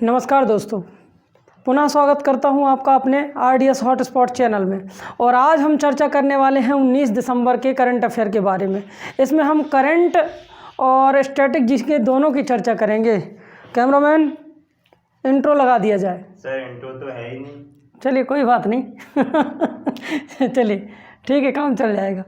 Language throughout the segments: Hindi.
नमस्कार दोस्तों, पुनः स्वागत करता हूं आपका अपने RDS हॉटस्पॉट चैनल में। और आज हम चर्चा करने वाले हैं 19 दिसंबर के करंट अफेयर के बारे में। इसमें हम करंट और स्टैटिक जिसके दोनों की चर्चा करेंगे। कैमरामैन इंट्रो लगा दिया जाए। सर इंट्रो तो है ही नहीं। चलिए कोई बात नहीं चलिए ठीक है, काम चल जाएगा।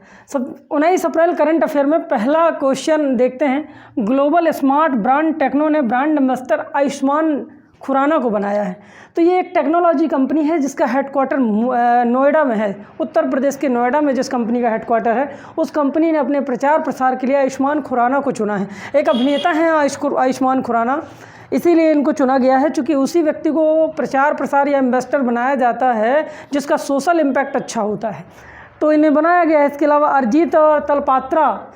19 अप्रैल करंट अफेयर में पहला क्वेश्चन देखते हैं। ग्लोबल स्मार्ट ब्रांड टेक्नो ने ब्रांड एम्बेसडर आयुष्मान खुराना को बनाया है। तो ये एक टेक्नोलॉजी कंपनी है जिसका हेडक्वार्टर नोएडा में है। उत्तर प्रदेश के नोएडा में जिस कंपनी का हेडक्वार्टर है, उस कंपनी ने अपने प्रचार प्रसार के लिए आयुष्मान खुराना को चुना है। एक अभिनेता हैं आयुष्मान खुराना, इसीलिए इनको चुना गया है क्योंकि उसी व्यक्ति को प्रचार प्रसार या एम्बेसडर बनाया जाता है जिसका सोशल इम्पैक्ट अच्छा होता है, तो इन्हें बनाया गया है। इसके अलावा अरिजीत तलपात्रा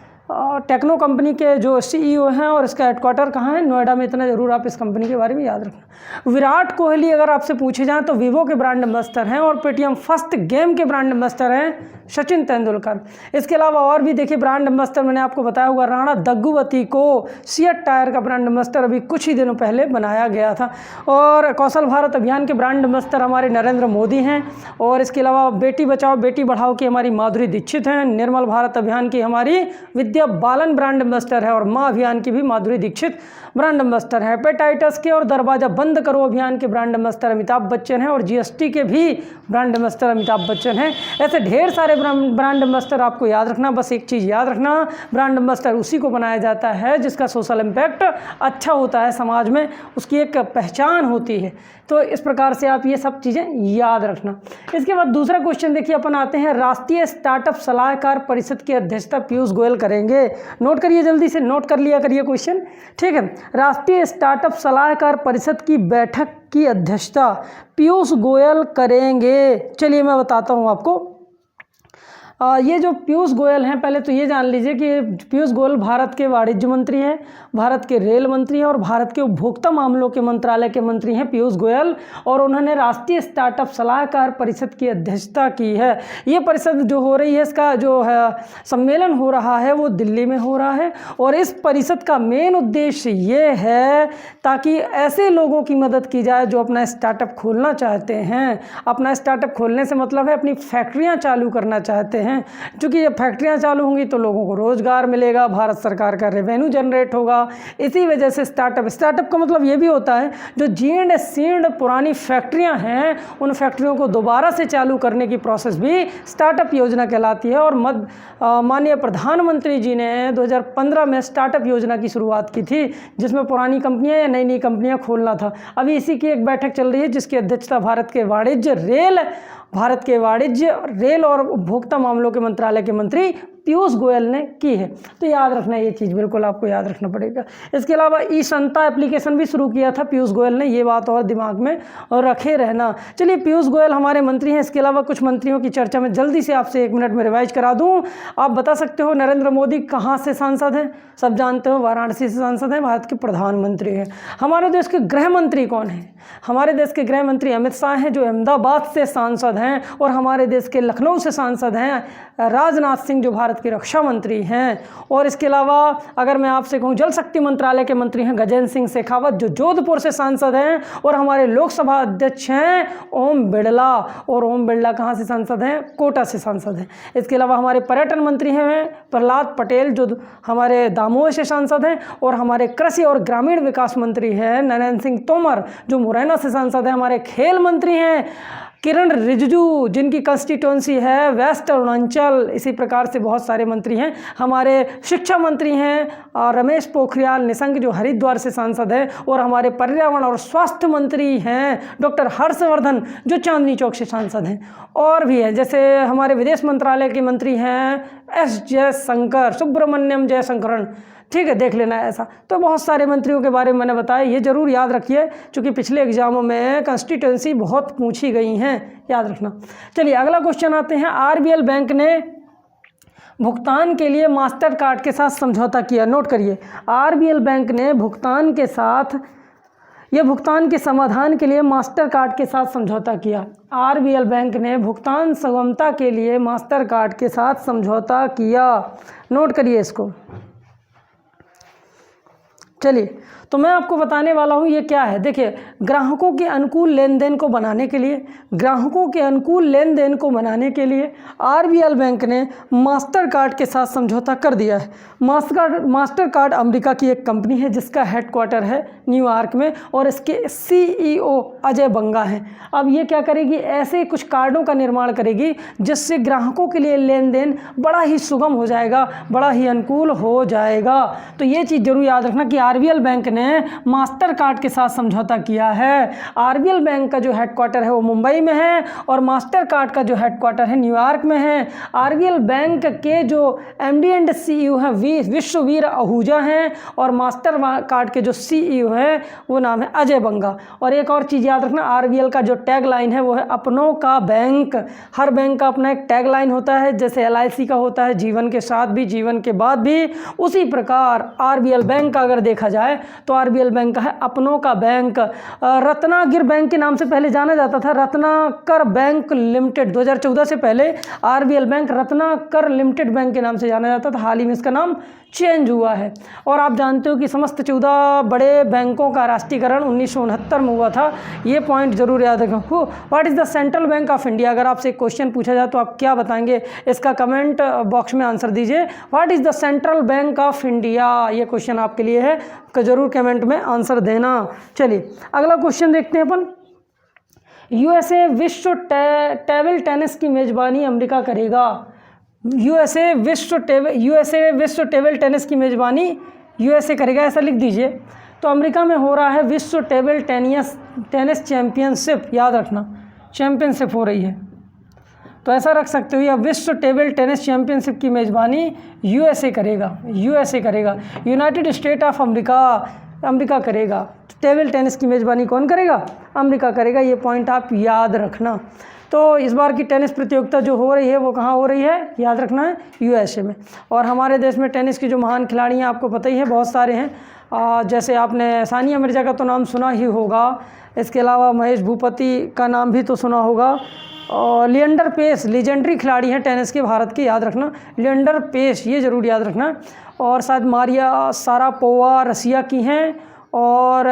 टेक्नो कंपनी के जो CEO हैं और इसका हेडक्वार्टर कहाँ है, नोएडा में। इतना ज़रूर आप इस कंपनी के बारे में याद रखना। विराट कोहली अगर आपसे पूछे जाएँ तो वीवो के ब्रांड एम्बेसडर हैं, और पेटीएम फर्स्ट गेम के ब्रांड एम्बेसडर हैं सचिन तेंदुलकर। इसके अलावा और भी देखिए ब्रांड एम्बेसडर मैंने आपको बताया होगा, राणा दग्गुवती को सिएट टायर का ब्रांड एम्बेसडर अभी कुछ ही दिनों पहले बनाया गया था। और कौशल भारत अभियान के ब्रांड एम्बेसडर हमारे नरेंद्र मोदी हैं। और इसके अलावा बेटी बचाओ बेटी बढ़ाओ की हमारी माधुरी दीक्षित हैं। निर्मल भारत अभियान की हमारी विद्या बालन ब्रांड एम्बेसडर है, और माँ अभियान की भी माधुरी दीक्षित ब्रांड एम्बेसडर है। हेपेटाइटिस के और दरवाज़ा बंद करो अभियान के ब्रांड एम्बेसडर अमिताभ बच्चन हैं, और GST के भी ब्रांड एम्बेसडर अमिताभ बच्चन हैं। ऐसे ढेर सारे ब्रांड एम्बेसडर आपको याद रखना। बस एक चीज़ याद रखना, ब्रांड एम्बेसडर उसी को बनाया जाता है जिसका सोशल इम्पैक्ट अच्छा होता है, समाज में उसकी एक पहचान होती है। तो इस प्रकार से आप ये सब चीज़ें याद रखना। इसके बाद दूसरा क्वेश्चन देखिए, अपन आते हैं राष्ट्रीय स्टार्टअप सलाहकार परिषद की अध्यक्षता पीयूष गोयल करेंगे। नोट करिए, जल्दी से नोट कर लिया करिए क्वेश्चन, ठीक है। राष्ट्रीय स्टार्टअप सलाहकार परिषद की बैठक की अध्यक्षता पीयूष गोयल करेंगे। चलिए मैं बताता हूँ आपको। ये जो पीयूष गोयल हैं, पहले तो ये जान लीजिए कि पीयूष गोयल भारत के वाणिज्य मंत्री हैं, भारत के रेल मंत्री हैं, और भारत के उपभोक्ता मामलों के मंत्रालय के मंत्री हैं पीयूष गोयल। और उन्होंने राष्ट्रीय स्टार्टअप सलाहकार परिषद की अध्यक्षता की है। ये परिषद जो हो रही है, इसका जो है सम्मेलन हो रहा है, वो दिल्ली में हो रहा है। और इस परिषद का मेन उद्देश्य ये है ताकि ऐसे लोगों की मदद की जाए जो अपना स्टार्टअप खोलना चाहते हैं। अपना स्टार्टअप खोलने से मतलब है अपनी फैक्ट्रियाँ चालू करना चाहते हैं। क्योंकि जब फैक्ट्रियां चालू होंगी तो लोगों को रोजगार मिलेगा, भारत सरकार का रेवेन्यू जनरेट होगा। इसी वजह से स्टार्टअप का मतलब ये भी होता है जो जीर्ण शीर्ण पुरानी फैक्ट्रियां हैं, उन फैक्ट्रियों को दोबारा से चालू करने की प्रोसेस भी स्टार्टअप योजना कहलाती है। और माननीय प्रधानमंत्री जी ने 2015 में स्टार्टअप योजना की शुरुआत की थी, जिसमें पुरानी कंपनियां या नई नई कंपनियां खोलना था। अभी इसी की एक बैठक चल रही है जिसकी अध्यक्षता भारत के वाणिज्य रेल और उपभोक्ता मामलों के मंत्रालय के मंत्री पीयूष गोयल ने की है। तो याद रखना, ये चीज़ बिल्कुल आपको याद रखना पड़ेगा। इसके अलावा ई-संता एप्लीकेशन भी शुरू किया था पीयूष गोयल ने, ये बात और दिमाग में और रखे रहना। चलिए, पीयूष गोयल हमारे मंत्री हैं। इसके अलावा कुछ मंत्रियों की चर्चा में जल्दी से आपसे 1 मिनट में रिवाइज करा दूँ। आप बता सकते हो नरेंद्र मोदी कहाँ से सांसद हैं? सब जानते हो, वाराणसी से सांसद हैं, भारत के प्रधानमंत्री हैं। हमारे देश के गृह मंत्री कौन हैं? हमारे देश के गृह मंत्री अमित शाह हैं, जो अहमदाबाद से सांसद हैं। और हमारे देश के लखनऊ से सांसद हैं राजनाथ सिंह, जो भारत के रक्षा मंत्री हैं। और इसके अलावा अगर मैं आपसे कहूँ, जल शक्ति मंत्रालय के मंत्री हैं गजेंद्र सिंह शेखावत, जो जोधपुर से सांसद हैं। और हमारे लोकसभा अध्यक्ष हैं ओम बिरला, और ओम बिरला कहाँ से सांसद हैं? कोटा से सांसद हैं। इसके अलावा हमारे पर्यटन मंत्री हैं प्रहलाद पटेल, जो हमारे दामोह से सांसद हैं। और हमारे कृषि और ग्रामीण विकास मंत्री हैं नरेंद्र सिंह तोमर, जो मुरैना से सांसद हैं। हमारे खेल मंत्री हैं किरण रिजिजू, जिनकी कंस्टिट्यूंसी है वेस्ट अरुणाचल। इसी प्रकार से बहुत सारे मंत्री हैं। हमारे शिक्षा मंत्री हैं रमेश पोखरियाल निशंक, जो हरिद्वार से सांसद है। और हमारे पर्यावरण और स्वास्थ्य मंत्री हैं डॉक्टर हर्षवर्धन, जो चांदनी चौक से सांसद हैं। और भी हैं, जैसे हमारे विदेश मंत्रालय के मंत्री हैं S जयशंकर, सुब्रमण्यम जयशंकरन, ठीक है, देख लेना ऐसा। तो बहुत सारे मंत्रियों के बारे में मैंने बताया, ये जरूर याद रखिए क्योंकि पिछले एग्जामों में कंस्टिट्यूंसी बहुत पूछी गई हैं, याद रखना। चलिए अगला क्वेश्चन आते हैं। RBL बैंक ने भुगतान के लिए मास्टर कार्ड के साथ समझौता किया। नोट करिए, RBL बैंक ने भुगतान के समाधान के लिए मास्टर कार्ड के साथ समझौता किया। RBL बैंक ने भुगतान सुगमता के लिए मास्टर कार्ड के साथ समझौता किया। नोट करिए इसको। चलिए, तो मैं आपको बताने वाला हूँ ये क्या है। देखिए, ग्राहकों के अनुकूल लेन देन को बनाने के लिए, ग्राहकों के अनुकूल लेन देन को बनाने के लिए आरबीएल बैंक ने मास्टर कार्ड के साथ समझौता कर दिया है। मास्टर कार्ड अमेरिका की एक कंपनी है जिसका हेडक्वार्टर है न्यूयॉर्क में और इसके सीईओ अजय बंगा हैं। अब ये क्या करेगी, ऐसे कुछ कार्डों का निर्माण करेगी जिससे ग्राहकों के लिए लेन देन बड़ा ही सुगम हो जाएगा, बड़ा ही अनुकूल हो जाएगा। तो ये चीज़ जरूर याद रखना कि आरबीएल बैंक ने मास्टर कार्ड के साथ समझौता किया है। आरबीएल बैंक का जो हेडक्वार्टर है वो मुंबई में है और मास्टर कार्ड का जो हेडक्वार्टर है न्यूयॉर्क में है। आरबीएल बैंक के जो एमडी एंड सीईओ हैं विश्ववीर आहूजा हैं और मास्टर कार्ड के जो सीईओ हैं वो नाम है अजय बंगा। और एक और चीज़ याद रखना, आरबीएल का जो टैग लाइन है वो है अपनों का बैंक। हर बैंक का अपना एक टैग लाइन होता है, जैसे एलआईसी का होता है जीवन के साथ भी जीवन के बाद भी, उसी प्रकार आरबीएल बैंक का अगर देखा जाए तो आरबीएल बैंक का है अपनों का बैंक। रत्नागिर बैंक के नाम से पहले जाना जाता था, रत्नाकर बैंक लिमिटेड। 2014 से पहले RBL bank Ratnakar limited bank के नाम से जाना जाता था, हाल ही में इसका नाम चेंज हुआ है। और आप जानते हो कि समस्त 14 बड़े बैंकों का राष्ट्रीयकरण 1969 में हुआ था। ये पॉइंट जरूर याद रखो। What is the central bank of India, अगर आपसे एक क्वेश्चन पूछा जाए तो आप क्या बताएंगे, इसका कमेंट बॉक्स में आंसर दीजिए। What is the central bank of India, ये क्वेश्चन आपके लिए है, तो जरूर कमेंट में आंसर देना। चलिए अगला क्वेश्चन देखते हैं अपन। यूएसए विश्व टेबल टेनिस की मेज़बानी अमेरिका करेगा। यूएसए विश्व टेबल टेनिस की मेज़बानी यूएसए करेगा, ऐसा लिख दीजिए। तो अमेरिका में हो रहा है विश्व टेबल टेनिस चैम्पियनशिप, याद रखना चैम्पियनशिप हो रही है, तो ऐसा रख सकते हो, या विश्व टेबल टेनिस चैम्पियनशिप की मेज़बानी यूएसए करेगा। यूनाइटेड स्टेट ऑफ अमेरिका करेगा। टेबल टेनिस की मेज़बानी कौन करेगा, अमेरिका करेगा। ये पॉइंट आप याद रखना। तो इस बार की टेनिस प्रतियोगिता जो हो रही है वो कहाँ हो रही है, याद रखना है यूएसए में। और हमारे देश में टेनिस की जो महान खिलाड़ी हैं आपको पता ही है, बहुत सारे हैं। जैसे आपने सानिया मिर्जा का तो नाम सुना ही होगा, इसके अलावा महेश भूपति का नाम भी तो सुना होगा। और लिएंडर पेस लीजेंडरी खिलाड़ी हैं टेनिस के भारत के, याद रखना लिएंडर पेस, ये ज़रूर याद रखना। और शायद मारिया सारापोवा रसिया की हैं और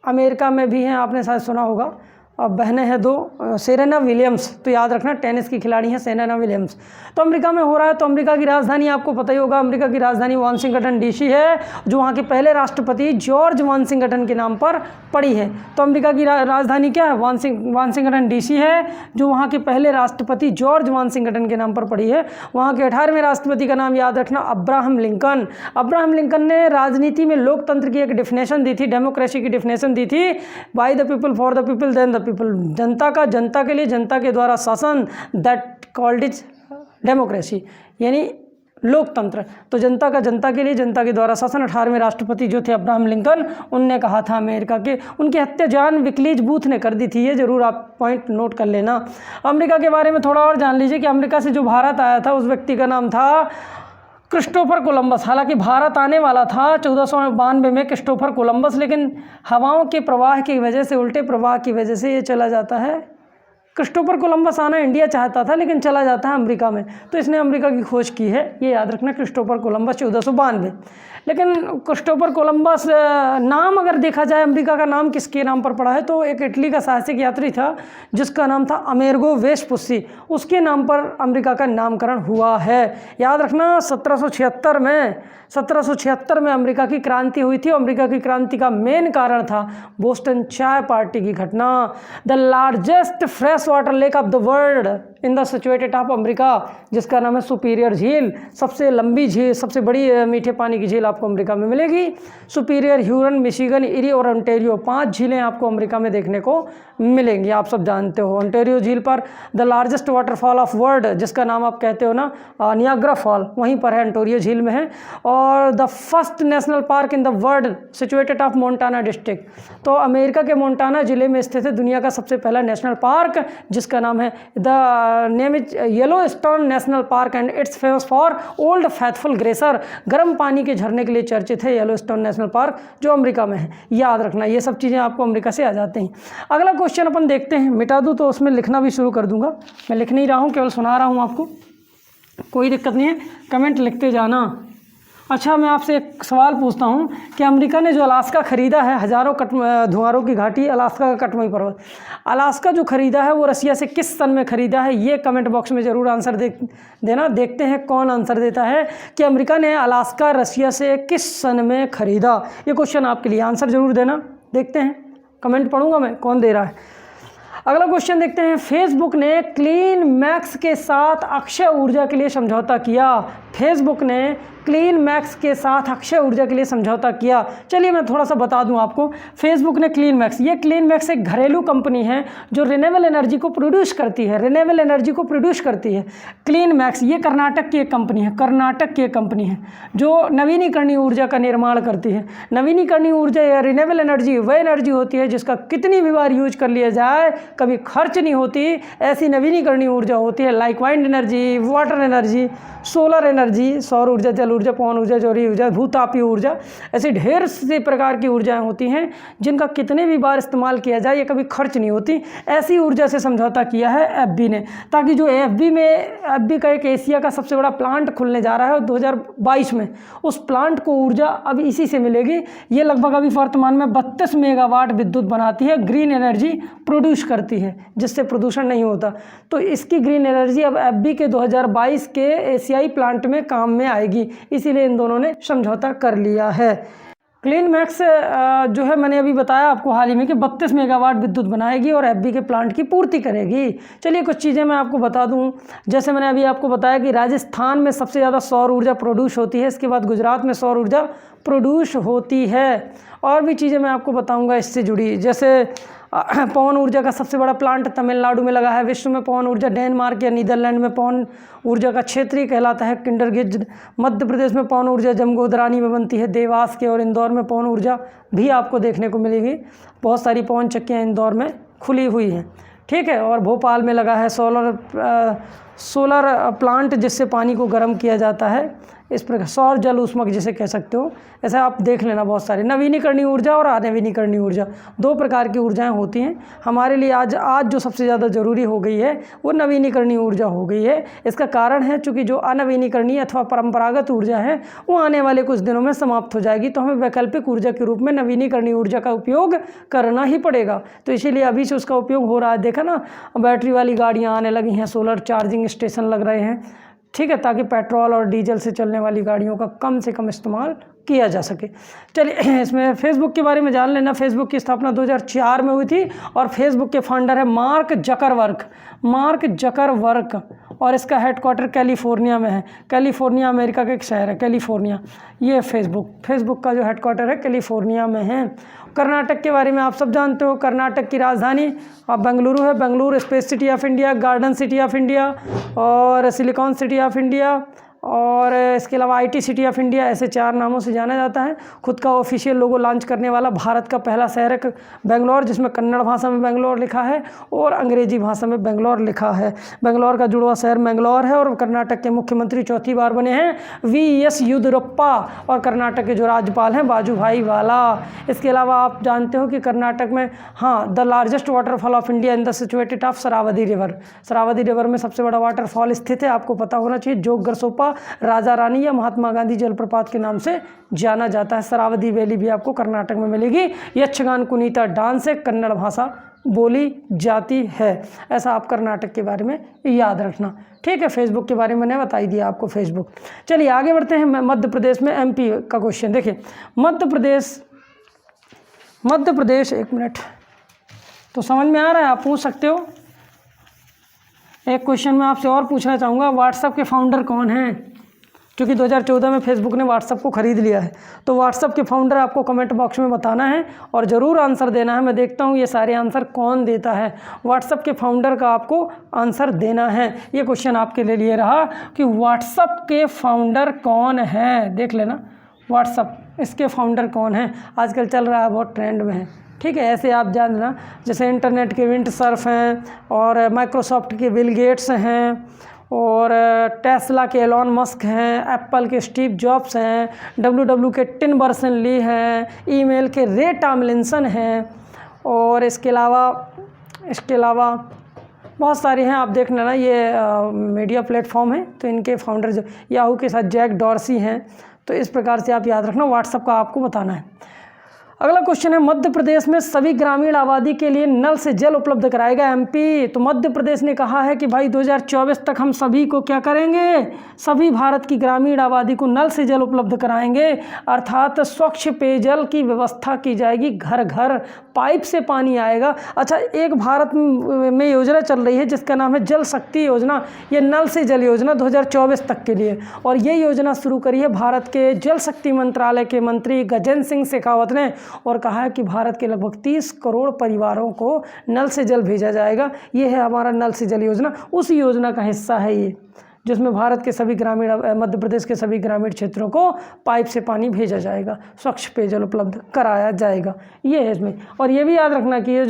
अमेरिका में भी हैं, आपने शायद सुना होगा। अब बहनें हैं 2, सेरेना विलियम्स, तो याद रखना टेनिस की खिलाड़ी हैं सेरेना विलियम्स। तो अमेरिका में हो रहा है, तो अमेरिका की राजधानी आपको पता ही होगा, अमेरिका की राजधानी वाशिंगटन डीसी है, जो वहाँ के पहले राष्ट्रपति जॉर्ज वाशिंगटन के नाम पर पड़ी है। तो अमेरिका की राजधानी क्या है, वाशिंगटन डीसी है, जो वहाँ के पहले राष्ट्रपति जॉर्ज वाशिंगटन के नाम पर पड़ी है। वहाँ के 18वें राष्ट्रपति का नाम याद रखना अब्राहम लिंकन। अब्राहम लिंकन ने राजनीति में लोकतंत्र की एक डेफिनेशन दी थी, डेमोक्रेसी की डेफिनेशन दी थी, by the people for the people then the people, जनता का जनता के लिए जनता के द्वारा शासन, दैट कॉल्ड इज डेमोक्रेसी, यानी लोकतंत्र। तो जनता का जनता के लिए जनता के द्वारा शासन। 18वें राष्ट्रपति जो थे अब्राहम लिंकन, उनने कहा था अमेरिका के। उनकी हत्या जॉन विक्लीज बूथ ने कर दी थी, ये जरूर आप पॉइंट नोट कर लेना। अमेरिका के बारे में थोड़ा और जान लीजिए कि अमेरिका से जो भारत आया था उस व्यक्ति का नाम था क्रिस्टोफर कोलंबस। हालांकि भारत आने वाला था 1492 में क्रिस्टोफर कोलंबस, लेकिन हवाओं के प्रवाह की वजह से, उल्टे प्रवाह की वजह से ये चला जाता है। क्रिस्टोफर कोलंबस आना इंडिया चाहता था लेकिन चला जाता है अमेरिका में, तो इसने अमेरिका की खोज की है, ये याद रखना। Christopher Columbus 1492। लेकिन क्रिस्टोफर कोलंबस नाम अगर देखा जाए, अमेरिका का नाम किसके नाम पर पड़ा है, तो एक इटली का साहसिक यात्री था जिसका नाम था अमेरिगो वेस्पुसी, उसके नाम पर अमेरिका का नामकरण हुआ है। याद रखना 1776 में अमेरिका की क्रांति हुई थी। अमेरिका की क्रांति का मेन कारण था बोस्टन चाय पार्टी की घटना। The largest fresh water lake of the world in the situated of America, जिसका नाम है सुपीरियर झील। सबसे लंबी झील, सबसे बड़ी मीठे पानी की झील आपको अमेरिका में मिलेगी। सुपीरियर, ह्यूरन, मिशिगन, इरी और ओंटारियो, 5 झीलें आपको अमेरिका में देखने को मिलेंगी, आप सब जानते हो। ओंटारियो झील पर the largest waterfall of world, जिसका नाम आप कहते हो ना नियाग्रा फॉल, वहीं पर है, ओंटारियो झील में है। और the first national park in the world situated of Montana district, तो अमेरिका के मोंटाना ज़िले में स्थित है दुनिया का सबसे पहला नेशनल पार्क, जिसका नाम है the name is Yellowstone national park and it's famous for old faithful glacier. गर्म पानी के झरने के लिए चर्चित है येलोस्टोन नेशनल पार्क, जो अमेरिका में है। याद रखना, ये सब चीज़ें आपको अमेरिका से आ जाती हैं। अगला क्वेश्चन अपन देखते हैं, मिटा दूँ तो उसमें लिखना भी शुरू कर दूंगा, मैं लिख नहीं रहा हूँ, केवल सुना रहा हूँ आपको, कोई दिक्कत नहीं है, कमेंट लिखते जाना। अच्छा, मैं आपसे एक सवाल पूछता हूँ कि अमेरिका ने जो अलास्का ख़रीदा है, हज़ारों धुआरों की घाटी, अलास्का का कटमई पर्वत, अलास्का जो ख़रीदा है वो रसिया से किस सन में ख़रीदा है? ये कमेंट बॉक्स में ज़रूर आंसर देना। देखते हैं कौन आंसर देता है कि अमेरिका ने अलास्का रसिया से किस सन में ख़रीदा। ये क्वेश्चन आपके लिए, आंसर ज़रूर देना। देखते हैं, कमेंट पढ़ूँगा मैं कौन दे रहा है। अगला क्वेश्चन देखते हैं। फेसबुक ने क्लीन मैक्स के साथ अक्षय ऊर्जा के लिए समझौता किया। फेसबुक ने क्लीन मैक्स के साथ अक्षय ऊर्जा के लिए समझौता किया। चलिए मैं थोड़ा सा बता दूं आपको। फेसबुक ने क्लीन मैक्स, ये क्लीन मैक्स एक घरेलू कंपनी है जो रिन्यूएबल एनर्जी को प्रोड्यूस करती है, रिन्यूएबल एनर्जी को प्रोड्यूस करती है। क्लीन मैक्स ये कर्नाटक की एक कंपनी है, कर्नाटक की एक कंपनी है जो नवीनीकरणीय ऊर्जा का निर्माण करती है। नवीनीकरणीय ऊर्जा या रिन्यूएबल एनर्जी वह एनर्जी होती है जिसका कितनी भी बार यूज कर लिया जाए कभी खर्च नहीं होती, ऐसी नवीनीकरणीय ऊर्जा होती है। Like wind energy, water energy, solar energy, सौर ऊर्जा, जल ऊर्जा, पवन ऊर्जा, जौहरी ऊर्जा, भूतापीय ऊर्जा, ऐसी ढेर से प्रकार की ऊर्जाएं होती हैं जिनका कितने भी बार इस्तेमाल किया जाए ये कभी खर्च नहीं होती। ऐसी ऊर्जा से समझौता किया है एफबी ने, ताकि जो एफबी का एक एशिया का सबसे बड़ा प्लांट खुलने जा रहा है 2022 में, उस प्लांट को ऊर्जा अब इसी से मिलेगी। ये लगभग अभी वर्तमान में 32 मेगावाट विद्युत बनाती है, ग्रीन एनर्जी प्रोड्यूस करती है जिससे प्रदूषण नहीं होता। तो इसकी ग्रीन एनर्जी अब एफबी के 2022 के एशियाई प्लांट में काम में आएगी, इसीलिए इन दोनों ने समझौता कर लिया है। क्लीन मैक्स जो है मैंने अभी बताया आपको हाल ही में कि 32 मेगावाट विद्युत बनाएगी और एफबी के प्लांट की पूर्ति करेगी। चलिए कुछ चीज़ें मैं आपको बता दूं। जैसे मैंने अभी आपको बताया कि राजस्थान में सबसे ज़्यादा सौर ऊर्जा प्रोड्यूस होती है, इसके बाद गुजरात में सौर ऊर्जा प्रोड्यूस होती है। और भी चीज़ें मैं आपको बताऊँगा इससे जुड़ी, जैसे पवन ऊर्जा का सबसे बड़ा प्लांट तमिलनाडु में लगा है। विश्व में पवन ऊर्जा डेनमार्क या नीदरलैंड में पवन ऊर्जा का क्षेत्रीय कहलाता है किंडरगिज। मध्य प्रदेश में पवन ऊर्जा जमगोदरानी में बनती है, देवास के और इंदौर में पवन ऊर्जा भी आपको देखने को मिलेगी। बहुत सारी पवन चक्कियाँ इंदौर में खुली हुई हैं, ठीक है। और भोपाल में लगा है सोलर प्लांट जिससे पानी को गर्म किया जाता है, इस प्रकार सौर जल ऊष्मक जिसे कह सकते हो। ऐसे आप देख लेना, बहुत सारे नवीनीकरणीय ऊर्जा और अनवीनीकरणीय ऊर्जा, दो प्रकार की ऊर्जाएं होती हैं। हमारे लिए आज जो सबसे ज़्यादा ज़रूरी हो गई है वो नवीनीकरणीय ऊर्जा हो गई है। इसका कारण है चूँकि जो अनवीनीकरणीय अथवा परंपरागत ऊर्जा है वो आने वाले कुछ दिनों में समाप्त हो जाएगी, तो हमें वैकल्पिक ऊर्जा के रूप में नवीनीकरणीय ऊर्जा का उपयोग करना ही पड़ेगा। तो इसीलिए अभी से उसका उपयोग हो रहा है। देखा ना, बैटरी वाली गाड़ियाँ आने लगी हैं, सोलर चार्जिंग स्टेशन लग रहे हैं, ठीक है, ताकि पेट्रोल और डीजल से चलने वाली गाड़ियों का कम से कम इस्तेमाल किया जा सके। चलिए इसमें फेसबुक के बारे में जान लेना। फेसबुक की स्थापना 2004 में हुई थी और फेसबुक के फाउंडर है मार्क जकरबर्ग और इसका हेडक्वार्टर कैलिफोर्निया में है। कैलिफोर्निया अमेरिका का एक शहर है, कैलिफोर्निया। ये फेसबुक का जो हेडक्वार्टर है कैलिफोर्निया में है। कर्नाटक के बारे में आप सब जानते हो। कर्नाटक की राजधानी बेंगलुरु है। Bengaluru space city of India, garden city of India और सिलिकॉन सिटी ऑफ इंडिया और इसके अलावा आईटी सिटी ऑफ इंडिया, ऐसे 4 नामों से जाना जाता है। खुद का ऑफिशियल लोगो लॉन्च करने वाला भारत का पहला शहर है बेंगलोर, जिसमें कन्नड़ भाषा में बेंगलोर लिखा है और अंग्रेजी भाषा में बेंगलोर लिखा है। बेंगलोर का जुड़वा शहर बेंगलोर है और कर्नाटक के मुख्यमंत्री चौथी बार बने हैं वीएस येदियुरप्पा और कर्नाटक के जो राज्यपाल हैं वाजुभाई वाला। इसके अलावा आप जानते हो कि कर्नाटक में the largest waterfall of India in the situated of Sharavati river. Sharavati river में सबसे बड़ा वाटरफॉल स्थित है, आपको पता होना चाहिए। जोगरसोपा राजा रानी या महात्मा गांधी जलप्रपात के नाम से जाना जाता है। शरावती वैली भी आपको कर्नाटक में मिलेगी। यक्षगान कुनीता डांस है, कन्नड़ भाषा बोली जाती है। ऐसा आप कर्नाटक के बारे में याद रखना, ठीक है। फेसबुक के बारे में मैंने बता ही दिया आपको फेसबुक। चलिए आगे बढ़ते हैं। मध्य प्रदेश में एमपी का क्वेश्चन देखिए। मध्य प्रदेश 1 मिनट, तो समझ में आ रहा है, आप पूछ सकते हो। एक क्वेश्चन मैं आपसे और पूछना चाहूँगा, व्हाट्सएप के फाउंडर कौन हैं? क्योंकि 2014 में फेसबुक ने व्हाट्सएप को ख़रीद लिया है, तो व्हाट्सएप के फाउंडर आपको कमेंट बॉक्स में बताना है और ज़रूर आंसर देना है। मैं देखता हूँ ये सारे आंसर कौन देता है। व्हाट्सएप के फाउंडर का आपको आंसर देना है। ये क्वेश्चन आपके लिए रहा कि व्हाट्सएप के फाउंडर कौन हैं। देख लेना, व्हाट्सएप इसके फाउंडर कौन हैं, आजकल चल रहा है, बहुत ट्रेंड में है, ठीक है। ऐसे आप जान लेना, जैसे इंटरनेट के विंट सर्फ हैं और माइक्रोसॉफ्ट के बिल गेट्स हैं और टेस्ला के एलॉन मस्क हैं, एप्पल के स्टीव जॉब्स हैं, डब्ल्यूडब्ल्यू के टिम बर्नर्स-ली हैं, ईमेल के रे टॉमलिंसन हैं और इसके अलावा बहुत सारे हैं, आप देख लेना। ये मीडिया प्लेटफॉर्म है, तो इनके फाउंडर जो याहू के साथ जैक डॉर्सी हैं, तो इस प्रकार से आप याद रखना, व्हाट्सएप का आपको बताना है। अगला क्वेश्चन है, मध्य प्रदेश में सभी ग्रामीण आबादी के लिए नल से जल उपलब्ध कराएगा एमपी। तो मध्य प्रदेश ने कहा है कि भाई 2024 तक हम सभी को क्या करेंगे, सभी भारत की ग्रामीण आबादी को नल से जल उपलब्ध कराएंगे, अर्थात स्वच्छ पेयजल की व्यवस्था की जाएगी, घर घर पाइप से पानी आएगा। अच्छा, एक भारत में योजना चल रही है जिसका नाम है जल शक्ति योजना, ये नल से जल योजना 2024 तक के लिए, और ये योजना शुरू करी है भारत के जल शक्ति मंत्रालय के मंत्री गजेंद्र सिंह शेखावत ने, और कहा है कि भारत के लगभग 30 करोड़ परिवारों को नल से जल भेजा जाएगा। ये है हमारा नल से जल योजना, उस योजना का हिस्सा है ये, जिसमें भारत के सभी ग्रामीण, मध्य प्रदेश के सभी ग्रामीण क्षेत्रों को पाइप से पानी भेजा जाएगा, स्वच्छ पेयजल उपलब्ध कराया जाएगा, ये है इसमें। और ये भी याद रखना कि ये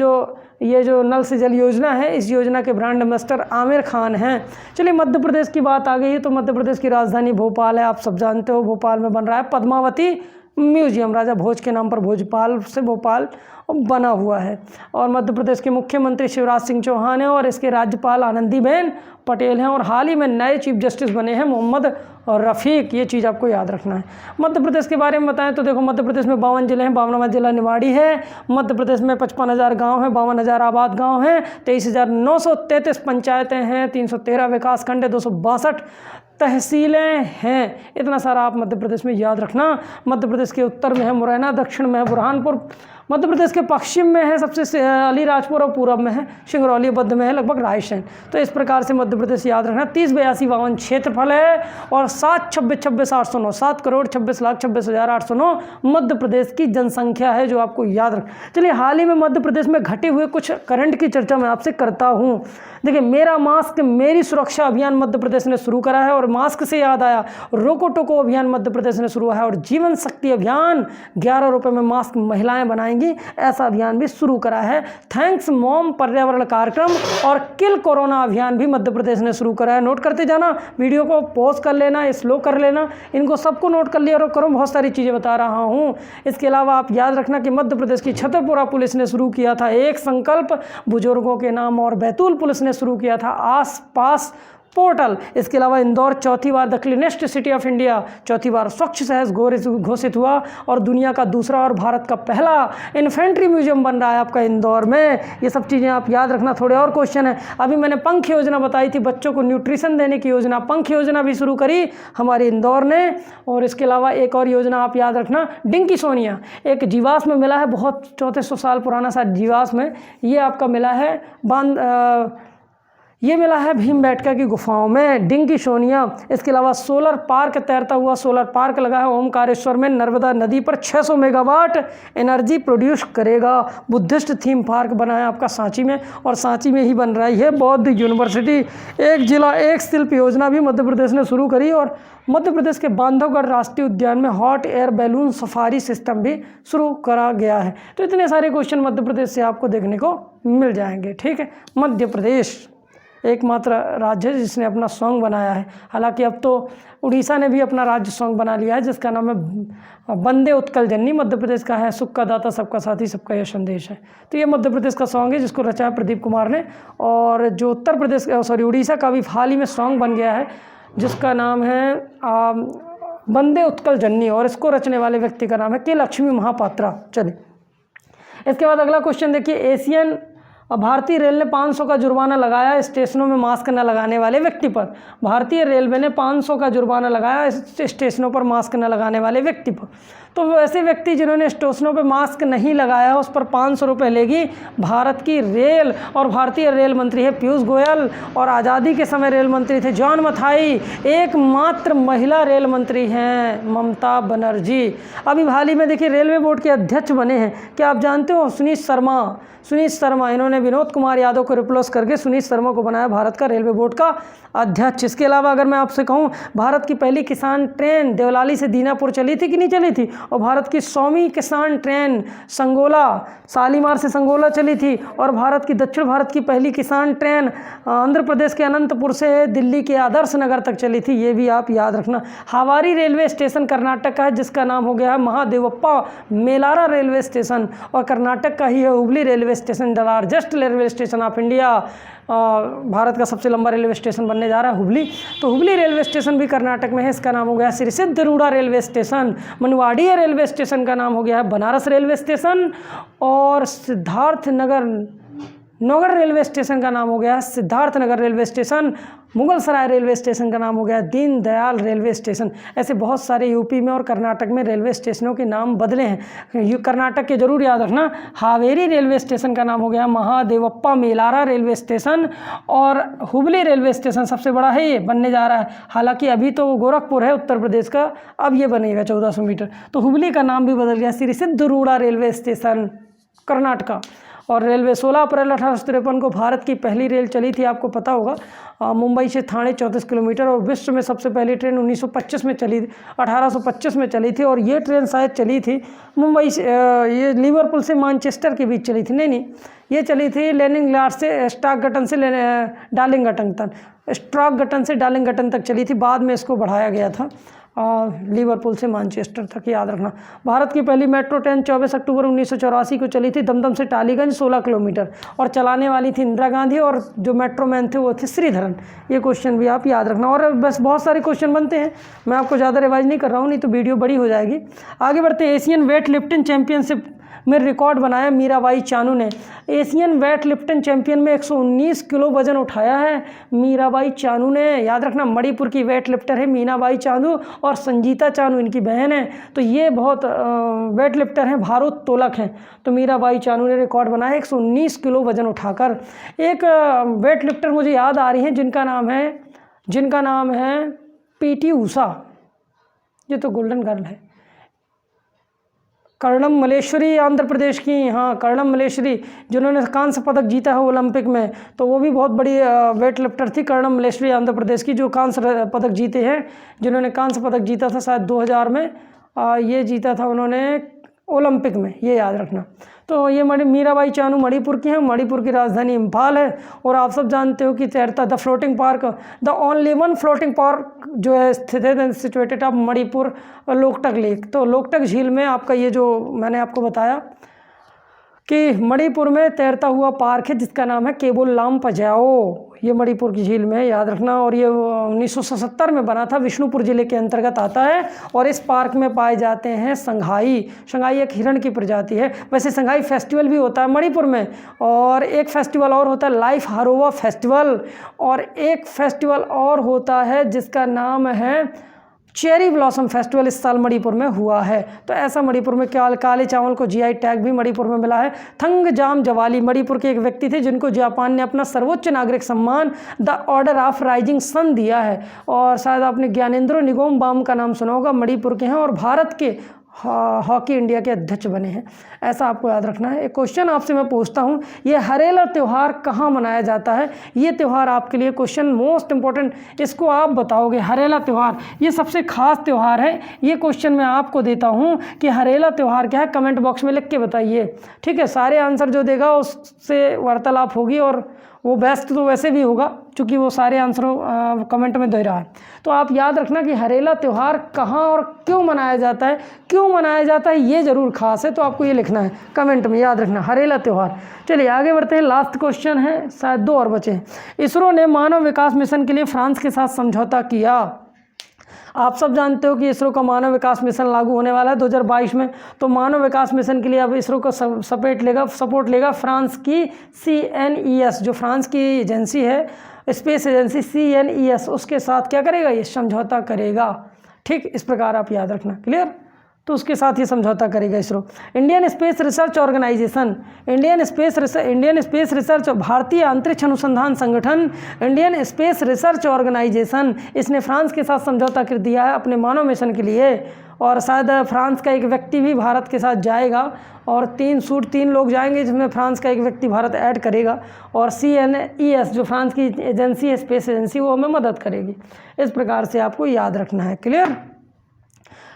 जो नल से जल योजना है, इस योजना के ब्रांड एम्बेसडर आमिर खान हैं। चलिए, मध्य प्रदेश की बात आ गई है, तो मध्य प्रदेश की राजधानी भोपाल है, आप सब जानते हो। भोपाल में बन रहा है पद्मावती म्यूजियम, राजा भोज के नाम पर भोपाल से भोपाल बना हुआ है। और मध्य प्रदेश के मुख्यमंत्री शिवराज सिंह चौहान हैं, और इसके राज्यपाल आनंदीबेन पटेल हैं, और हाल ही में नए चीफ जस्टिस बने हैं मोहम्मद रफ़ीक। ये चीज़ आपको याद रखना है। मध्य प्रदेश के बारे में बताएं तो देखो, मध्य प्रदेश में 52 जिले हैं, 52वां जिला निवाड़ी है। मध्य प्रदेश में 55,000 गाँव हैं, 52,000 आबाद गाँव हैं, 23,933 पंचायतें हैं, 313 विकास खंड है, 262 तहसीलें हैं। इतना सारा आप मध्य प्रदेश में याद रखना। मध्य प्रदेश के उत्तर में है मुरैना, दक्षिण में है बुरहानपुर, मध्य प्रदेश के पश्चिम में है सबसे अलीराजपुर, और पूरब में है सिंगरौली, मध्य में है लगभग रायसेन। तो इस प्रकार से मध्य प्रदेश याद रखना। 30,82,52 क्षेत्रफल है, और 7,26,26,809 7,26,26,809 मध्य प्रदेश की जनसंख्या है, जो आपको याद रख। चलिए, हाल ही में मध्य प्रदेश में घटे हुए कुछ करंट की चर्चा मैं आपसे करता हूँ। देखिए, मेरा मास्क मेरी सुरक्षा अभियान मध्य प्रदेश ने शुरू करा है, और मास्क से याद आया, रोको टोको अभियान मध्य प्रदेश ने शुरू है, और जीवन शक्ति अभियान 11 रुपये में मास्क महिलाएं बनाएंगी, ऐसा अभियान भी शुरू करा है। थैंक्स मॉम पर्यावरण कार्यक्रम और किल कोरोना अभियान भी मध्य प्रदेश ने शुरू करा है। नोट करते जाना, वीडियो को पॉज कर लेना, स्लो कर लेना, इनको सबको नोट कर लिया और करो, बहुत सारी चीज़ें बता रहा हूँ। इसके अलावा आप याद रखना कि मध्य प्रदेश की छतरपुरा पुलिस ने शुरू किया था एक संकल्प बुजुर्गों के नाम, और बैतूल पुलिस ने शुरू किया था आस पास पोर्टल। इसके अलावा इंदौर चौथी बार the cleanest city of India, चौथी बार स्वच्छ शहर घोषित हुआ, और दुनिया का दूसरा और भारत का पहला इन्फेंट्री म्यूजियम बन रहा है आपका इंदौर में। ये सब चीज़ें आप याद रखना। थोड़े और क्वेश्चन है। अभी मैंने पंख योजना बताई थी, बच्चों को न्यूट्रिशन देने की योजना, पंख योजना भी शुरू करी हमारे इंदौर ने। और इसके अलावा एक और योजना आप याद रखना, डिंकी सोनिया, एक जीवाश्म मिला है, बहुत 3400 साल पुराना सा जीवाश्म, ये आपका मिला है ये मिला है भीमबेटका की गुफाओं में, डिंकी सोनिया। इसके अलावा सोलर पार्क, तैरता हुआ सोलर पार्क लगा है ओमकारेश्वर में, नर्मदा नदी पर 600 मेगावाट एनर्जी प्रोड्यूस करेगा। बुद्धिस्ट थीम पार्क बना है आपका सांची में, और सांची में ही बन रहा है ये बौद्ध यूनिवर्सिटी। एक जिला एक शिल्प योजना भी मध्य प्रदेश ने शुरू करी, और मध्य प्रदेश के बांधवगढ़ राष्ट्रीय उद्यान में hot air balloon safari system भी शुरू करा गया है। तो इतने सारे क्वेश्चन मध्य प्रदेश से आपको देखने को मिल जाएंगे। ठीक है, मध्य प्रदेश एकमात्र राज्य है जिसने अपना सॉन्ग बनाया है। हालांकि अब तो उड़ीसा ने भी अपना राज्य सॉन्ग बना लिया है, जिसका नाम है वंदे उत्कल जननी। मध्य प्रदेश का है सुख का दाता सबका साथी सबका यह संदेश है। तो ये मध्य प्रदेश का सॉन्ग है, जिसको रचा है प्रदीप कुमार ने। और जो उत्तर प्रदेश उड़ीसा का भी हाल ही में सॉन्ग बन गया है, जिसका नाम है वंदे उत्कल जननी, और इसको रचने वाले व्यक्ति का नाम है के लक्ष्मी महापात्रा। चलिए, इसके बाद अगला क्वेश्चन देखिए। भारतीय रेल ने 500 का जुर्माना लगाया स्टेशनों में मास्क न लगाने वाले व्यक्ति पर। भारतीय रेलवे ने 500 का जुर्माना लगाया स्टेशनों पर मास्क न लगाने वाले व्यक्ति पर। तो ऐसे व्यक्ति जिन्होंने स्टेशनों पर मास्क नहीं लगाया, उस पर 500 रुपये लेगी भारत की रेल। और भारतीय रेल मंत्री है पीयूष गोयल, और आज़ादी के समय रेल मंत्री थे जॉन मथाई। एकमात्र महिला रेल मंत्री हैं ममता बनर्जी। अभी हाल ही में देखिए रेलवे बोर्ड के अध्यक्ष बने हैं, क्या आप जानते हो? सुनीत शर्मा। इन्होंने विनोद कुमार यादव को रिप्लेस करके सुनीत शर्मा को बनाया भारत का रेलवे बोर्ड का अध्यक्ष। इसके अलावा अगर मैं आपसे कहूं, भारत की पहली किसान ट्रेन देवलाली से दीनापुर चली थी कि नहीं चली थी? और भारत की 100वीं किसान ट्रेन शालीमार से संगोला चली थी। और भारत की दक्षिण भारत की पहली किसान ट्रेन आंध्र प्रदेश के अनंतपुर से दिल्ली के आदर्श नगर तक चली थी। ये भी आप याद रखना। हावारी रेलवे स्टेशन कर्नाटक का है, जिसका नाम हो गया है महादेवप्पा मेलारा रेलवे स्टेशन। और कर्नाटक का ही है Hubli railway station, the largest longest railway station of India, Bharat का सबसे लंबा रेलवे स्टेशन बनने जा रहा है हुबली। तो हुबली रेलवे स्टेशन भी कर्नाटक में है, इसका नाम हो गया Shri Siddharudha railway station. Manwadi railway station का नाम हो गया है बनारस रेलवे स्टेशन। और सिद्धार्थ नगर रेलवे स्टेशन का नाम हो गया है सिद्धार्थ नगर रेलवे स्टेशन। मुगल सराय रेलवे स्टेशन का नाम हो गया दीन दयाल रेलवे स्टेशन। ऐसे बहुत सारे यूपी में और कर्नाटक में रेलवे स्टेशनों के नाम बदले हैं। कर्नाटक के जरूर याद रखना, हावेरी रेलवे स्टेशन का नाम हो गया महादेवप्पा मेलारा रेलवे स्टेशन। और हुबली रेलवे स्टेशन सबसे बड़ा है, ये बनने जा रहा है। हालांकि अभी तो गोरखपुर है उत्तर प्रदेश का, अब ये बनेगा 1400 मीटर। तो हुबली का नाम भी बदल गया श्री सिद्धरूढ़ा रेलवे स्टेशन कर्नाटका। और रेलवे 16 अप्रैल 1853 को भारत की पहली रेल चली थी, आपको पता होगा, मुंबई से ठाणे 34 किलोमीटर। और विश्व में सबसे पहली ट्रेन 1925 में चली, 1825 में चली थी। और ये ट्रेन शायद चली थी मुंबई से, ये लिवरपूल से मैनचेस्टर के बीच चली थी। नहीं, ये चली थी लेनिनग्राड से स्टॉकगटन से डार्लिंगटन तक, स्टॉकगटन से डार्लिंगटन तक चली थी। बाद में इसको बढ़ाया गया था लिवरपूल से मैनचेस्टर तक, याद रखना। भारत की पहली मेट्रो ट्रेन 24 अक्टूबर 1984 को चली थी दमदम से टालीगंज 16 किलोमीटर। और चलाने वाली थी इंदिरा गांधी, और जो मेट्रो मैन थे वो थे श्रीधरन। ये क्वेश्चन भी आप याद रखना। और बस बहुत सारे क्वेश्चन बनते हैं, मैं आपको ज़्यादा रिवाइज नहीं कर रहा हूँ, नहीं तो वीडियो बड़ी हो जाएगी। आगे बढ़ते हैं। एशियन वेट लिफ्टिंग चैंपियनशिप में रिकॉर्ड बनाया मीराबाई चानू ने। एशियन वेट लिफ्टिंग चैंपियन में 119 किलो वजन उठाया है मीराबाई चानू ने। याद रखना, मणिपुर की वेट लिफ्टर है मीनाबाई चानू, और संजीता चानू इनकी बहन है। तो ये बहुत वेट लिफ्टर हैं, भारोत्तोलक हैं। तो मीराबाई चानू ने रिकॉर्ड बनाया 119 किलो वजन उठाकर। एक वेट लिफ्टर मुझे याद आ रही है जिनका नाम है पीटी ऊषा। ये तो गोल्डन गर्ल है। कर्णम मल्लेश्वरी आंध्र प्रदेश की, हाँ कर्णम मल्लेश्वरी, जिन्होंने कांस्य पदक जीता है ओलंपिक में। तो वो भी बहुत बड़ी वेट लिफ्टर थी, कर्णम मल्लेश्वरी आंध्र प्रदेश की, जो कांस्य पदक जीते हैं, जिन्होंने कांस्य पदक जीता था शायद 2000 में। ये जीता था उन्होंने ओलंपिक में, ये याद रखना। तो ये मीराबाई चानू मणिपुर की हैं। मणिपुर की राजधानी इम्फाल है। और आप सब जानते हो कि तैरता the floating park, the only one floating park जो है स्थित है situated of Manipur Loktak lake. तो लोकटक झील में आपका ये जो मैंने आपको बताया कि मणिपुर में तैरता हुआ पार्क है जिसका नाम है केबुल लामपजाओ। ये मणिपुर की झील में, याद रखना। और ये 1977 में बना था, विष्णुपुर जिले के अंतर्गत आता है। और इस पार्क में पाए जाते हैं संघाई एक हिरण की प्रजाति है। वैसे संघाई फेस्टिवल भी होता है मणिपुर में। और एक फेस्टिवल और होता है लाइफ हारोवा फेस्टिवल। और एक फेस्टिवल और होता है जिसका नाम है चेरी ब्लॉसम फेस्टिवल, इस साल मणिपुर में हुआ है। तो ऐसा मणिपुर में काले चावल को जीआई टैग भी मणिपुर में मिला है। थंगजाम जवाली मणिपुर के एक व्यक्ति थे जिनको जापान ने अपना सर्वोच्च नागरिक सम्मान the order of rising sun दिया है। और शायद आपने ज्ञानेंद्रो निगोम बाम का नाम सुना होगा, मणिपुर के हैं और भारत के हॉकी इंडिया के अध्यक्ष बने हैं। ऐसा आपको याद रखना है। एक क्वेश्चन आपसे मैं पूछता हूँ, ये हरेला त्यौहार कहाँ मनाया जाता है? ये त्यौहार आपके लिए क्वेश्चन मोस्ट इंपॉर्टेंट, इसको आप बताओगे। हरेला त्यौहार ये सबसे खास त्यौहार है। ये क्वेश्चन मैं आपको देता हूँ कि हरेला त्यौहार क्या है, कमेंट बॉक्स में लिख के बताइए। ठीक है, सारे आंसर जो देगा उससे वार्तालाप होगी, और वो बेस्ट तो वैसे भी होगा क्योंकि वो सारे आंसरों कमेंट में दे रहा है। तो आप याद रखना कि हरेला त्यौहार कहाँ और क्यों मनाया जाता है, ये ज़रूर खास है। तो आपको ये लिखना है कमेंट में, याद रखना हरेला त्यौहार। चलिए आगे बढ़ते हैं। लास्ट क्वेश्चन है, शायद 2 और बचे हैं। इसरो ने मानव विकास मिशन के लिए फ्रांस के साथ समझौता किया। आप सब जानते हो कि इसरो का मानव विकास मिशन लागू होने वाला है 2022 में। तो मानव विकास मिशन के लिए अब इसरो को सपोर्ट लेगा फ्रांस की CNES, जो फ्रांस की एजेंसी है, स्पेस एजेंसी CNES, उसके साथ क्या करेगा, ये समझौता करेगा। ठीक, इस प्रकार आप याद रखना। क्लियर? तो उसके साथ ये समझौता करेगा ISRO. Indian space research organisation, Indian space research, भारतीय अंतरिक्ष अनुसंधान संगठन, इंडियन स्पेस रिसर्च ऑर्गेनाइजेशन, इसने फ्रांस के साथ समझौता कर दिया है अपने मानव मिशन के लिए। और शायद फ्रांस का एक व्यक्ति भी भारत के साथ जाएगा, और 3 लोग जाएंगे जिसमें फ्रांस का एक व्यक्ति भारत ऐड करेगा। और CNES जो फ्रांस की एजेंसी है, स्पेस एजेंसी, वो हमें मदद करेगी। इस प्रकार से आपको याद रखना है। क्लियर?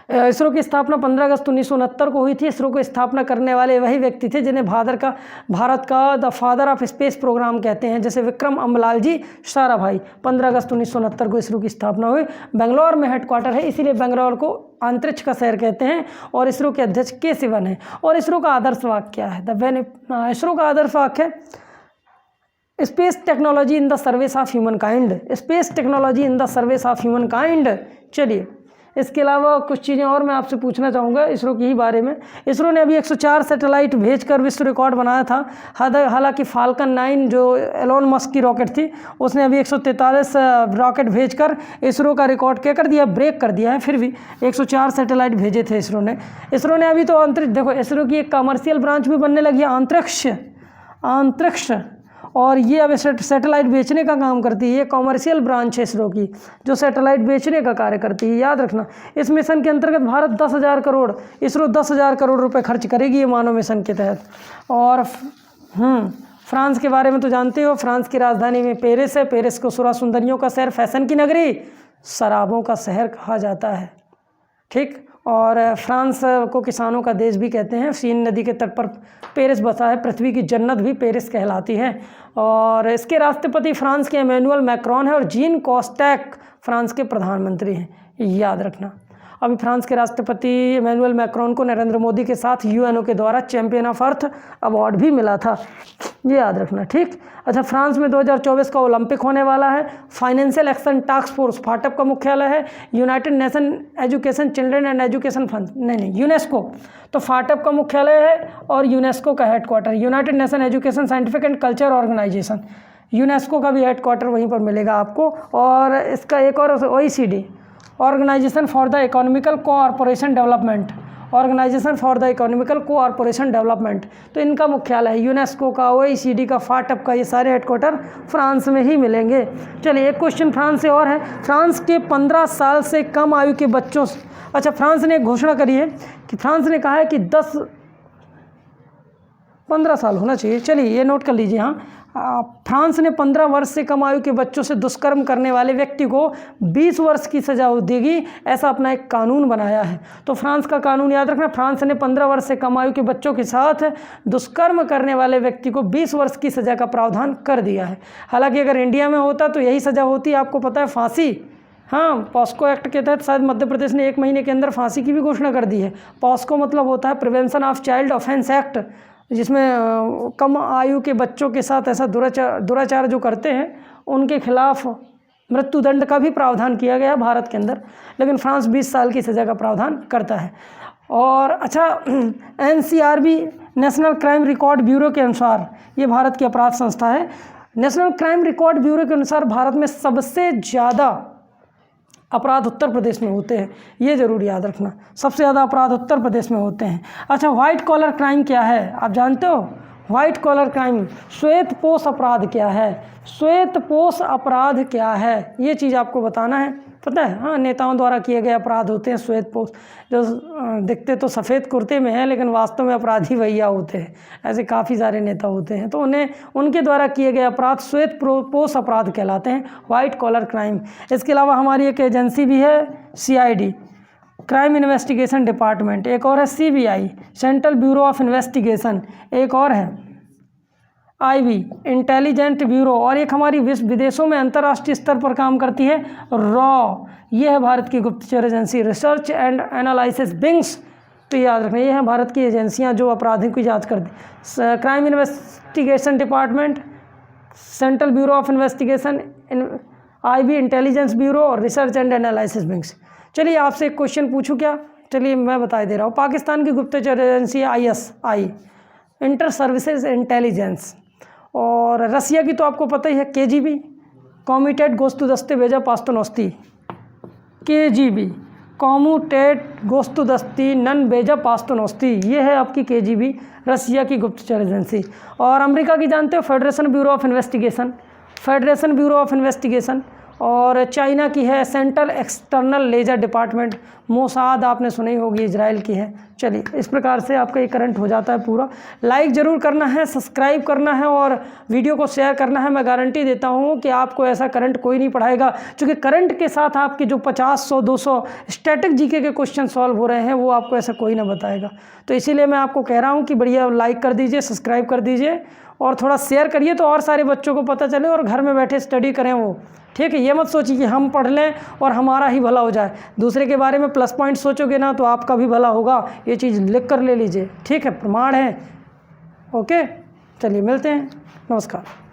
इसरो की स्थापना 15 अगस्त 1969 को हुई थी। इसरो को स्थापना करने वाले वही व्यक्ति थे जिन्हें भारत का the father of space programme कहते हैं, जैसे विक्रम अम्बलाल जी साराभाई। 15 अगस्त 1969 को इसरो की स्थापना हुई। बेंगलोर में हेडक्वार्टर है, इसीलिए बेंगलोर को अंतरिक्ष का शहर कहते हैं। और इसरो के अध्यक्ष के सिवन है। और इसरो का आदर्श वाक्य क्या है? इसरो का आदर्श वाक्य है, space technology in the service of human kind, space technology in the service of human kind. चलिए, इसके अलावा कुछ चीज़ें और मैं आपसे पूछना चाहूँगा इसरो की ही बारे में। इसरो ने अभी 104 सैटेलाइट भेजकर विश्व रिकॉर्ड बनाया था। हालांकि फाल्कन 9 जो एलोन मस्क की रॉकेट थी, उसने अभी 143 रॉकेट भेजकर इसरो का रिकॉर्ड क्या कर दिया, ब्रेक कर दिया है। फिर भी 104 सैटेलाइट भेजे थे इसरो ने। अभी तो अंतरिक्ष, देखो इसरो की एक कमर्शियल ब्रांच भी बनने लगी है, अंतरिक्ष, और ये अब सैटेलाइट बेचने का काम करती है। ये कॉमर्शियल ब्रांच है इसरो की, जो सैटेलाइट बेचने का कार्य करती है, याद रखना। इस मिशन के अंतर्गत भारत 10,000 करोड़, इसरो 10,000 करोड़ रुपए खर्च करेगी ये मानव मिशन के तहत। और फ्रांस के बारे में तो जानते हो, फ्रांस की राजधानी में पेरिस है। पेरिस को सुरा सुंदरियों का शहर, फैशन की नगरी, शराबों का शहर कहा जाता है, ठीक। और फ्रांस को किसानों का देश भी कहते हैं। सीन नदी के तट पर पेरिस बसा है, पृथ्वी की जन्नत भी पेरिस कहलाती है। और इसके राष्ट्रपति फ्रांस के इमैनुअल मैक्रोन है और जीन कॉस्टैक फ्रांस के प्रधानमंत्री हैं, याद रखना। अभी फ्रांस के राष्ट्रपति इमैनुअल मैक्रोन को नरेंद्र मोदी के साथ यूएनओ के द्वारा चैंपियन ऑफ अर्थ अवार्ड भी मिला था, ये याद रखना, ठीक। अच्छा, फ्रांस में 2024 का ओलंपिक होने वाला है। फाइनेंशियल एक्शन टास्क फोर्स फाटप का मुख्यालय है। United nation education children and education fund, नहीं, यूनेस्को, तो फाटप का मुख्यालय है और यूनेस्को का headquarter united nation education scientific and culture organisation, UNESCO का भी हेडक्वार्टर वहीं पर मिलेगा आपको। और इसका एक और OECD, organisation for the economical cooperation development, organisation for the economical cooperation development, तो इनका मुख्यालय है। यूनेस्को का, OECD का, फाटप का, ये सारे हेडक्वार्टर फ्रांस में ही मिलेंगे। चलिए, एक क्वेश्चन फ्रांस से और है। फ्रांस के 15 साल से कम आयु के बच्चों से, अच्छा, फ्रांस ने एक घोषणा करी है कि फ्रांस ने कहा है कि 15 साल होना चाहिए। चलिए, ये नोट कर लीजिए। हाँ, फ्रांस ने 15 वर्ष से कम आयु के बच्चों से दुष्कर्म करने वाले व्यक्ति को 20 वर्ष की सजा देगी, ऐसा अपना एक कानून बनाया है। तो फ्रांस का कानून याद रखना, फ्रांस ने 15 वर्ष से कम आयु के बच्चों के साथ दुष्कर्म करने वाले व्यक्ति को 20 वर्ष की सज़ा का प्रावधान कर दिया है। हालांकि अगर इंडिया में होता तो यही सज़ा होती, आपको पता है, फांसी। हाँ, पॉस्को एक्ट के तहत शायद मध्य प्रदेश ने 1 महीने के अंदर फांसी की भी घोषणा कर दी है। पॉस्को मतलब होता है prevention of child offence act, जिसमें कम आयु के बच्चों के साथ ऐसा दुराचार जो करते हैं उनके खिलाफ मृत्युदंड का भी प्रावधान किया गया भारत के अंदर। लेकिन फ्रांस 20 साल की सज़ा का प्रावधान करता है। और अच्छा, NCRB, national crime record bureau के अनुसार, ये भारत की अपराध संस्था है। नेशनल क्राइम रिकॉर्ड ब्यूरो के अनुसार भारत में सबसे ज़्यादा अपराध उत्तर प्रदेश में होते हैं, ये ज़रूर याद रखना। सबसे ज़्यादा अपराध उत्तर प्रदेश में होते हैं। अच्छा, वाइट कॉलर क्राइम क्या है, आप जानते हो? वाइट कॉलर क्राइम, श्वेतपोश अपराध क्या है? श्वेतपोश अपराध क्या है, ये चीज़ आपको बताना है, पता है? हाँ, नेताओं द्वारा किए गए अपराध होते हैं श्वेतपोश, जो दिखते तो सफ़ेद कुर्ते में हैं लेकिन वास्तव में अपराधी भैया होते हैं। ऐसे काफ़ी सारे नेता होते हैं, तो उनके द्वारा किए गए अपराध श्वेतपोश अपराध कहलाते हैं, वाइट कॉलर क्राइम। इसके अलावा हमारी एक एजेंसी भी है, CID, क्राइम इन्वेस्टिगेशन डिपार्टमेंट, एक और है CBI, central bureau of investigation, एक और है IB, इंटेलिजेंट ब्यूरो, और एक हमारी विदेशों में अंतर्राष्ट्रीय स्तर पर काम करती है रॉ, ये है भारत की गुप्तचर agency, research and analysis wings. तो याद रखना, ये हैं भारत की एजेंसियां जो अपराधों की जांच करती। Crime investigation department, central bureau of investigation, IB, intelligence bureau और रिसर्च एंड एनालिसिस विंग्स। चलिए, आपसे एक क्वेश्चन पूछूं क्या? चलिए, मैं बता दे रहा हूँ। पाकिस्तान की गुप्तचर agency ISI, inter services intelligence, और रसिया की तो आपको पता ही है, KGB, कॉमिटेट गोस्तुदस्ते बेजा पास्तोनोस्ती, KGB, कॉमुटेट गोस्तुदस्ती नन बेजा पास्तोनोस्ती, ये है आपकी KGB, रसिया की गुप्तचर एजेंसी। और अमेरिका की जानते हो, federation bureau of investigation, federation bureau of investigation. और चाइना की है central external ledger department, Mossad आपने सुनी होगी, इजराइल की है। चलिए, इस प्रकार से आपका ये करंट हो जाता है पूरा। लाइक ज़रूर करना है, सब्सक्राइब करना है और वीडियो को शेयर करना है। मैं गारंटी देता हूँ कि आपको ऐसा करंट कोई नहीं पढ़ाएगा, क्योंकि करंट के साथ आपके जो 50, 100, 200 स्टैटिक जीके के क्वेश्चन सॉल्व हो रहे हैं, वो आपको ऐसा कोई ना बताएगा। तो इसीलिए मैं आपको कह रहा हूँ कि बढ़िया लाइक कर दीजिए, सब्सक्राइब कर दीजिए और थोड़ा शेयर करिए, तो और सारे बच्चों को पता चले और घर में बैठे स्टडी करें वो, ठीक है? ये मत सोचिए कि हम पढ़ लें और हमारा ही भला हो जाए। दूसरे के बारे में प्लस पॉइंट सोचोगे ना तो आपका भी भला होगा। ये चीज़ लिख कर ले लीजिए, ठीक है? प्रमाण है। ओके, चलिए मिलते हैं, नमस्कार।